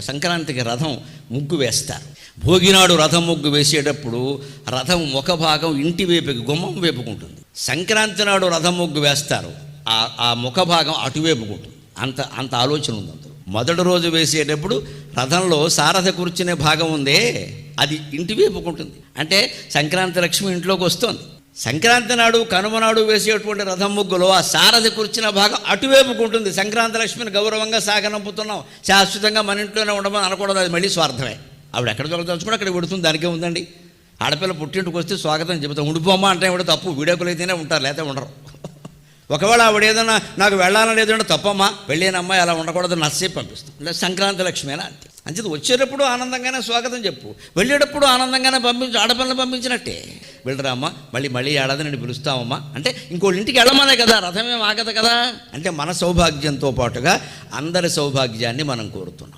సంక్రాంతికి రథం ముగ్గు వేస్తారు. భోగినాడు రథం ముగ్గు వేసేటప్పుడు రథం ఒక భాగం ఇంటి వైపుకి గుమ్మం వైపుకుంటుంది. సంక్రాంతి నాడు రథం ముగ్గు వేస్తారు, ఆ ముఖ భాగం అటువైపుకుంటుంది. అంత ఆలోచన ఉంది అందులో. మొదటి రోజు వేసేటప్పుడు రథంలో సారథి కూర్చునే భాగం ఉందే అది ఇంటి వైపుకుంటుంది. అంటే సంక్రాంతి లక్ష్మి ఇంట్లోకి వస్తుంది. సంక్రాంతి నాడు కనుమ నాడు వేసేటువంటి రథం ముగ్గులో ఆ సారథి కూర్చున్న భాగం అటువైపుకుంటుంది. సంక్రాంతి లక్ష్మిని గౌరవంగా సాగనంపుతున్నాం, శాశ్వతంగా మన ఇంట్లోనే ఉండమని అనకూడదు, అది మళ్ళీ స్వార్థమే. ఆవిడ ఎక్కడ దొరకదలుచుకుంటే అక్కడ పెడుతుంది, దానికే ఉందండి. ఆడపిల్ల పుట్టింటికి వస్తే స్వాగతం చెబుతాం, ఉండిపోమ్మా అంటే కూడా తప్పు, వీడియోకులు అయితేనే ఉంటారు, లేకపోతే ఉండరు. ఒకవేళ ఆవిడ ఏదన్నా నాకు వెళ్ళాలని లేదంటే తప్పమ్మా, వెళ్ళిన అమ్మాయి అలా ఉండకూడదు, నచ్చేసి పంపిస్తాం. అంటే సంక్రాంతి లక్ష్మేనా అంతే. అంచేది వచ్చేటప్పుడు ఆనందంగానే స్వాగతం చెప్పు, వెళ్ళేటప్పుడు ఆనందంగానే పంపించు, ఆడపిల్లని పంపించినట్టే. వెళ్ళరా అమ్మ, మళ్ళీ ఏడాది నేను పిలుస్తామమ్మా అంటే ఇంకోళ్ళ ఇంటికి వెళ్ళమనే కదా, రథమేం ఆగదు కదా. అంటే మన సౌభాగ్యంతో పాటుగా అందరి సౌభాగ్యాన్ని మనం కోరుతున్నాం.